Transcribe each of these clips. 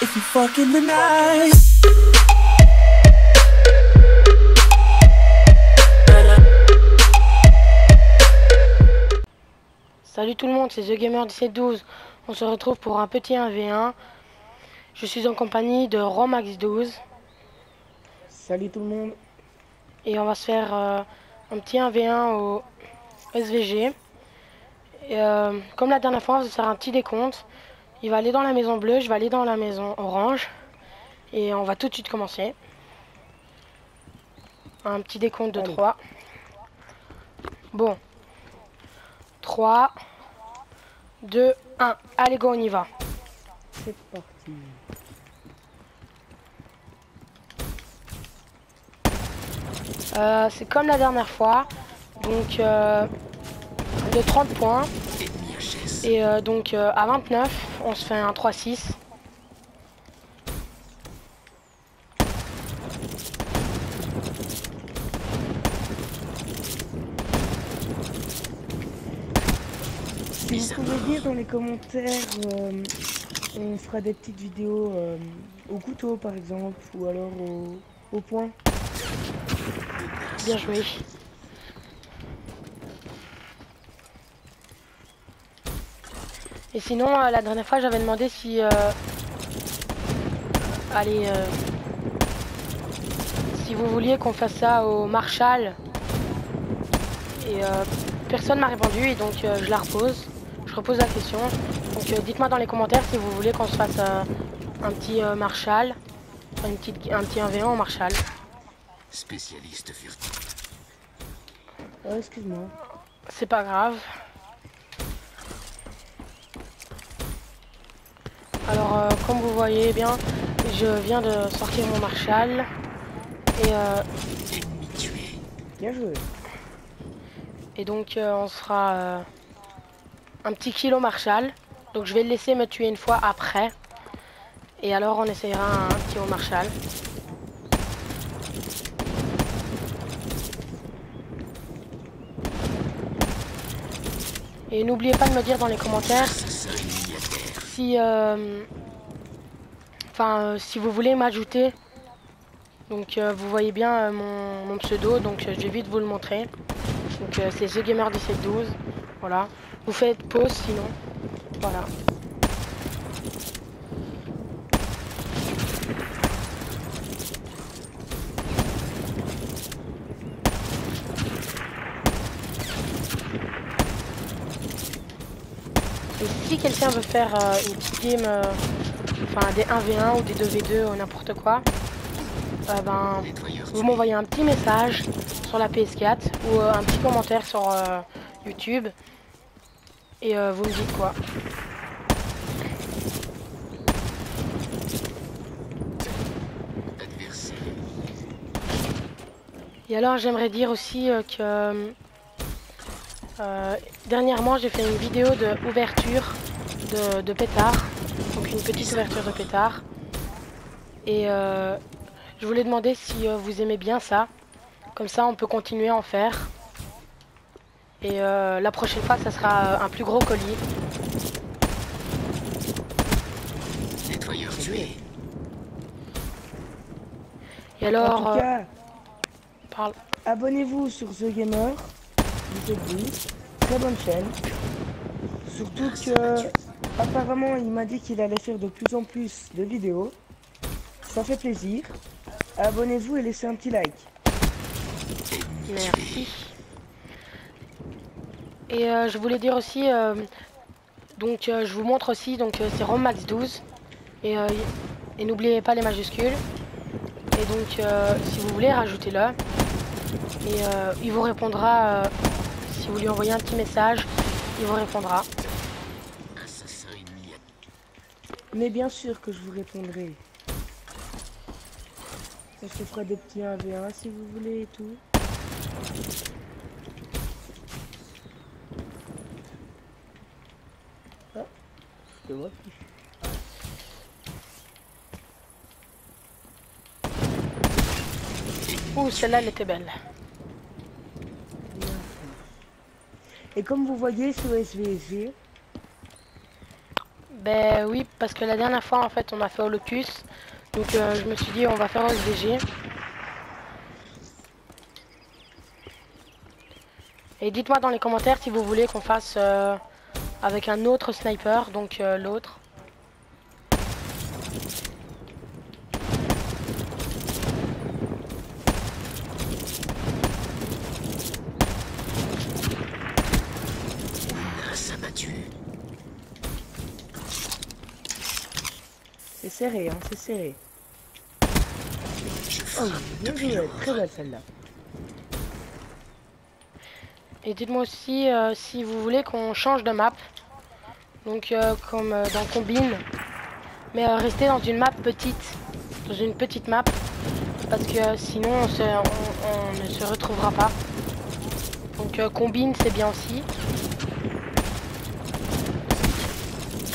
if you fucking the night. Salut tout le monde, c'est The Gamer 1712. On se retrouve pour un petit 1v1. Je suis en compagnie de Romax12. Salut tout le monde. Et on va se faire un petit 1v1 au SVG. Et, comme la dernière fois, on va se faire un petit décompte. Il va aller dans la maison bleue, je vais aller dans la maison orange. Et on va tout de suite commencer. Un petit décompte de 3. Bon. 3, 2, 1. Allez, go, on y va. C'est parti. C'est comme la dernière fois. Donc, de 30 points. Et donc, à 29, on se fait un 3-6. Si vous pouvez dire dans les commentaires, on fera des petites vidéos au couteau par exemple, ou alors au poing. Bien joué. Et sinon, la dernière fois, j'avais demandé si... allez... si vous vouliez qu'on fasse ça au Marshall. Et personne m'a répondu, et donc je la repose. Je repose la question. Donc dites-moi dans les commentaires si vous voulez qu'on se fasse un petit Marshall. Un petit 1v1 au Marshall. Spécialiste furtif. Oh, excuse-moi. C'est pas grave. Alors, comme vous voyez bien, je viens de sortir mon Marshall. Et, Ennemi tué. Bien joué. et donc, on se fera un petit kill au Marshall. Donc, je vais le laisser me tuer une fois après. Et alors, on essayera un petit au Marshall. Et n'oubliez pas de me dire dans les commentaires si, si vous voulez m'ajouter. Donc vous voyez bien mon pseudo, donc je vais vite vous le montrer. Donc c'est TheGamer1712. Voilà. Vous faites pause sinon. Voilà. Et si quelqu'un veut faire une petite game, enfin des 1v1 ou des 2v2 ou n'importe quoi, ben, vous m'envoyez un petit message sur la PS4 ou un petit commentaire sur YouTube et vous me dites quoi. Et alors j'aimerais dire aussi que dernièrement j'ai fait une vidéo de ouverture de pétard, donc une petite ouverture de pétard. Et je voulais demander si vous aimez bien ça. Comme ça, on peut continuer à en faire. Et la prochaine fois, ça sera un plus gros colis. Nettoyeur tué. Et alors, En tout cas, parle. abonnez-vous sur The Gamer 1712. Très bonne chaîne. Surtout que, apparemment, il m'a dit qu'il allait faire de plus en plus de vidéos. Ça fait plaisir. Abonnez-vous et laissez un petit like. Merci. Et je voulais dire aussi, donc je vous montre aussi, donc c'est Romax12. Et n'oubliez pas les majuscules. Et donc, si vous voulez, rajoutez-le. Et il vous répondra, si vous lui envoyez un petit message, il vous répondra. Assassin ennemi. Mais bien sûr que je vous répondrai. On se fera des petits 1v1 si vous voulez et tout. Ah, c'est moi qui... Ouh, celle-là, elle était belle. Et comme vous voyez sur SVG, Ben oui, parce que la dernière fois en fait on a fait au Locus. Donc je me suis dit on va faire au SVG. Et dites-moi dans les commentaires si vous voulez qu'on fasse avec un autre sniper, donc l'autre. Menace abattue. C'est serré, hein, c'est serré. Je Oh, frappe bien depuis joué, l'ombre. très belle celle-là. Et dites-moi aussi si vous voulez qu'on change de map. Donc comme dans Combine. Mais rester dans une map petite. Dans une petite map. Parce que sinon on ne se retrouvera pas. Donc Combine c'est bien aussi.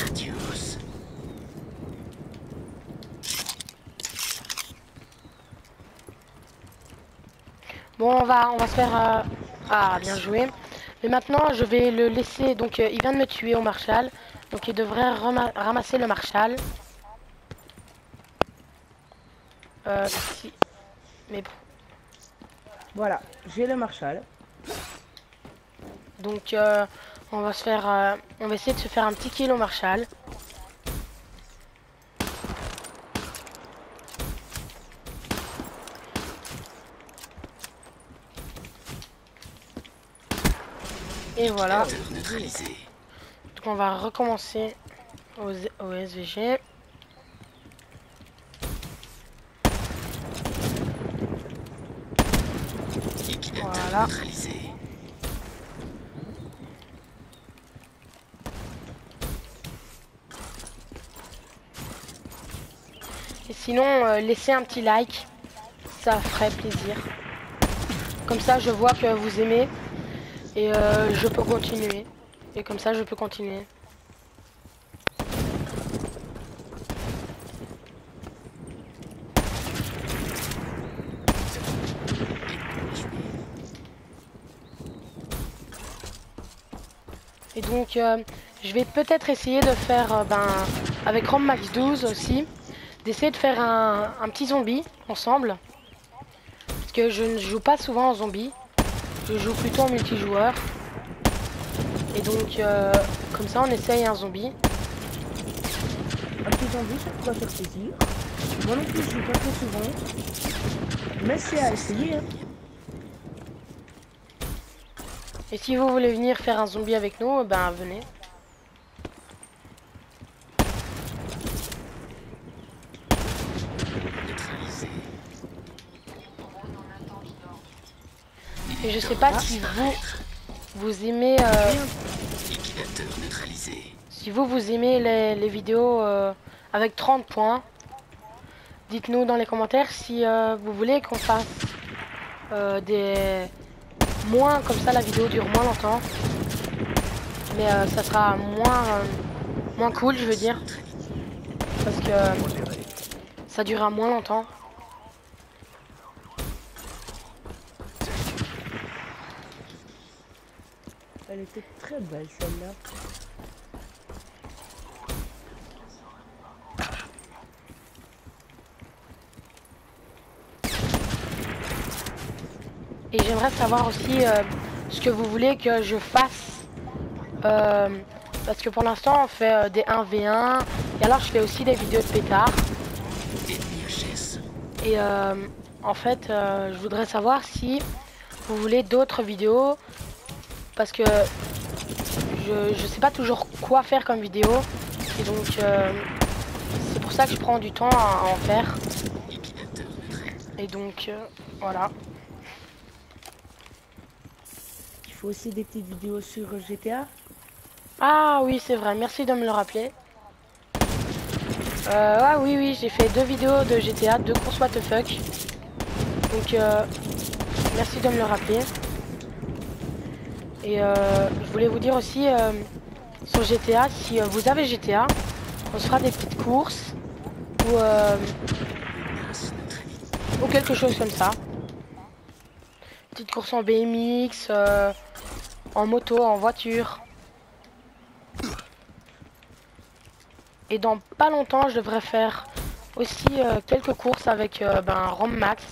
Adios. Bon on va se faire... Ah bien joué. Mais maintenant je vais le laisser. Donc il vient de me tuer au Marshall. Donc il devrait ramasser le Marshall. Si... Mais bon. Voilà, j'ai le Marshall. Donc on va se faire... on va essayer de se faire un petit kill au Marshall. Et voilà. Acteur neutralisé. Donc on va recommencer au SVG. Liquidateur Voilà. neutralisé. Et sinon, laissez un petit like. Ça ferait plaisir. Comme ça, je vois que vous aimez. Et je peux continuer. Et comme ça, je peux continuer. Et donc, je vais peut-être essayer de faire, avec Rom Max 12 aussi, d'essayer de faire un petit zombie ensemble. Parce que je ne joue pas souvent en zombie. Je joue plutôt en multijoueur. Et donc, comme ça, on essaye un zombie. Un petit zombie, ça pourrait faire plaisir. Moi non plus, je joue pas très souvent. Mais c'est à essayer, hein. Et si vous voulez venir faire un zombie avec nous, ben venez. Neutralisé. Et je sais pas si vous aimez Liquidateur neutralisé. si vous aimez les vidéos avec 30 points. Dites-nous dans les commentaires si vous voulez qu'on fasse des moins, comme ça la vidéo dure moins longtemps. Mais ça sera moins cool, je veux dire. Parce que ça durera moins longtemps. Elle était très belle celle-là. Et j'aimerais savoir aussi ce que vous voulez que je fasse. Parce que pour l'instant on fait des 1v1. Et alors je fais aussi des vidéos de pétards. Ennemi HS. Et en fait je voudrais savoir si vous voulez d'autres vidéos. Parce que je sais pas toujours quoi faire comme vidéo. Et donc c'est pour ça que je prends du temps à en faire. Liquidateur neutralisé. Et donc voilà. Il faut aussi des petites vidéos sur GTA. Ah oui c'est vrai, merci de me le rappeler. Ah oui j'ai fait 2 vidéos de GTA, 2 courses what the fuck. Donc merci de me le rappeler. Et je voulais vous dire aussi sur GTA, si vous avez GTA, on se fera des petites courses Menace neutralisé. ou quelque chose comme ça. Petite course en BMX, en moto, en voiture. Et dans pas longtemps, je devrais faire aussi quelques courses avec Rome Max.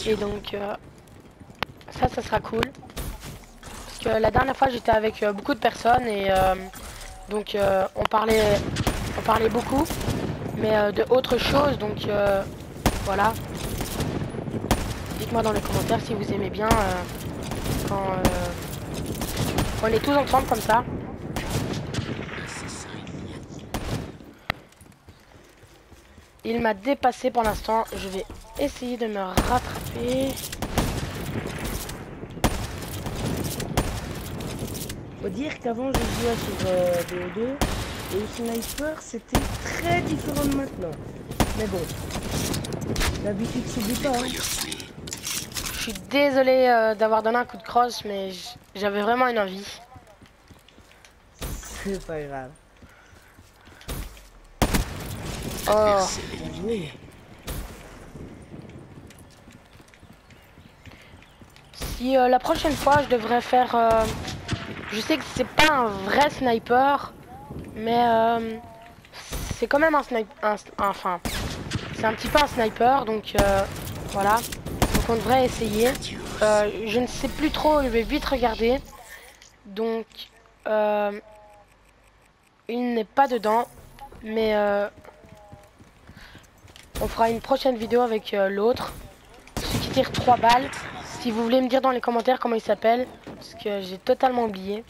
Et donc ça sera cool. Parce que la dernière fois j'étais avec beaucoup de personnes et donc on parlait beaucoup, mais de autre chose. Donc voilà. Dites-moi dans les commentaires si vous aimez bien quand on est tous ensemble comme ça. Il m'a dépassé pour l'instant. Je vais essayer de me rattraper. Faut dire qu'avant je jouais sur BO2 et le sniper c'était très différent de maintenant. Mais bon, l'habitude s'oublie pas. Hein. Je suis désolé d'avoir donné un coup de crosse, mais j'avais vraiment une envie. C'est pas grave. Oh. Oui. Si la prochaine fois je devrais faire... je sais que c'est pas un vrai sniper, mais c'est quand même un sniper... Enfin, c'est un petit peu un sniper, donc voilà. Donc on devrait essayer. Je ne sais plus trop, je vais vite regarder. Donc, il n'est pas dedans, mais on fera une prochaine vidéo avec l'autre. Celui qui tire 3 balles. Si vous voulez me dire dans les commentaires comment il s'appelle, parce que j'ai totalement oublié.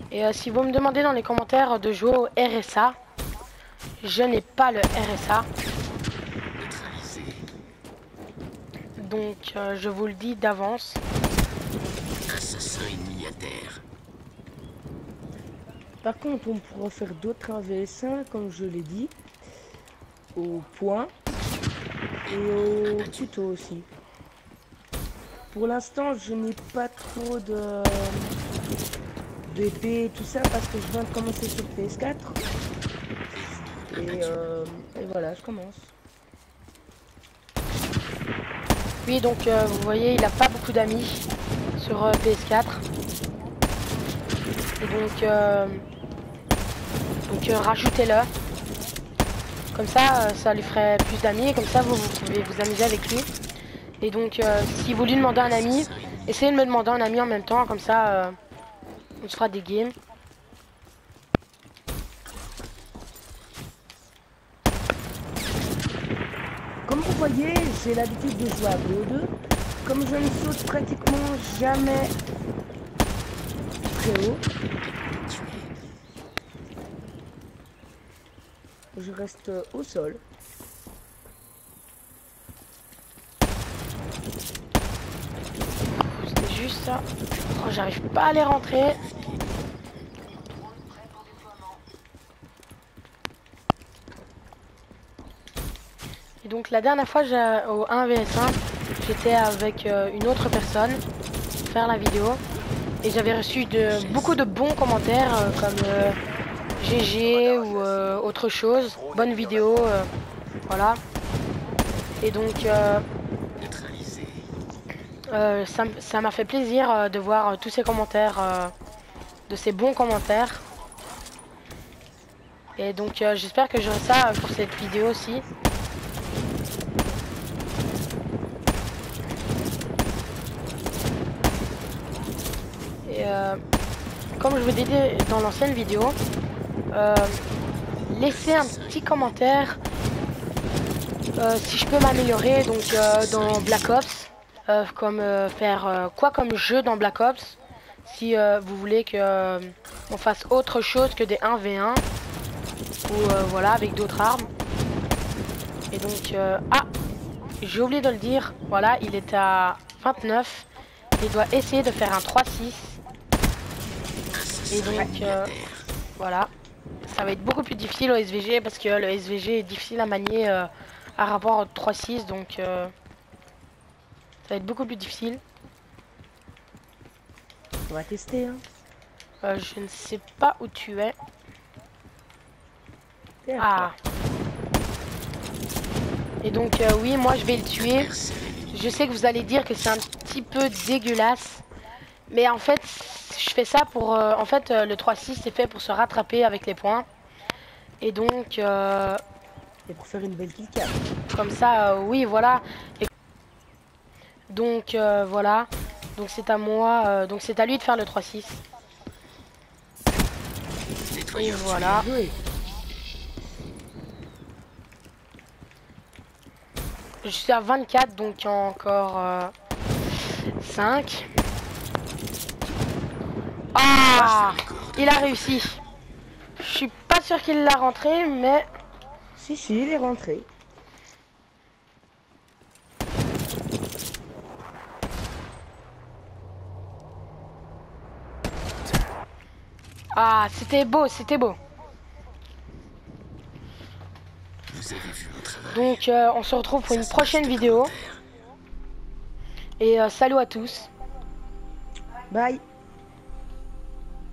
Et si vous me demandez dans les commentaires de jouer au RSA, je n'ai pas le RSA. Donc je vous le dis d'avance. Assassin ennemi à terre. Par contre, on pourra faire d'autres 1vs1 comme je l'ai dit, au point et au couteau aussi. Pour l'instant, je n'ai pas trop d'épée et tout ça parce que je viens de commencer sur PS4. Et voilà, je commence. Oui, donc vous voyez, il n'a pas beaucoup d'amis sur PS4. Et donc rajoutez-le. Comme ça, ça lui ferait plus d'amis. Et comme ça, vous pouvez vous amuser avec lui. Et donc, si vous lui demandez un ami, essayez de me demander un ami en même temps. Comme ça, on se fera des games. Comme vous voyez, j'ai l'habitude de jouer à BO2. Comme je ne saute pratiquement jamais très haut, je reste au sol. C'était juste ça. Oh, j'arrive pas à les rentrer. Et donc la dernière fois au 1vs1, j'étais avec une autre personne faire la vidéo. Et j'avais reçu beaucoup de bons commentaires comme GG ou autre chose. Bonne vidéo, voilà. Et donc ça m'a fait plaisir de voir tous ces commentaires, de ces bons commentaires. Et donc j'espère que j'aurai ça pour cette vidéo aussi. Et comme je vous ai dit dans l'ancienne vidéo, laissez un petit commentaire si je peux m'améliorer donc dans Black Ops, comme faire quoi comme jeu dans Black Ops, si vous voulez que on fasse autre chose que des 1v1 ou voilà avec d'autres armes. Et donc ah, j'ai oublié de le dire, voilà, il est à 29, il doit essayer de faire un 3-6. Et donc voilà, ça va être beaucoup plus difficile au SVG parce que le SVG est difficile à manier à rapport au 3-6, donc ça va être beaucoup plus difficile. On va tester. Hein. Je ne sais pas où tu es. Ah. Et donc oui, moi je vais le tuer. Je sais que vous allez dire que c'est un petit peu dégueulasse. Mais en fait, je fais ça pour... en fait, le 3-6, c'est fait pour se rattraper avec les points. Et donc, Et pour faire une belle kill-cam. comme ça, oui, voilà. Et donc, voilà. Donc, c'est à moi. Donc, c'est à lui de faire le 3-6. Et voilà. Joué. Je suis à 24, donc encore 5. Ah, il a réussi. Je suis pas sûr qu'il l'a rentré, mais Si, il est rentré. ah, c'était beau, c'était beau. Vous avez vu mon travail. Donc, on se retrouve pour une Ça se prochaine passe de vidéo. commentaires. Et salut à tous. Bye.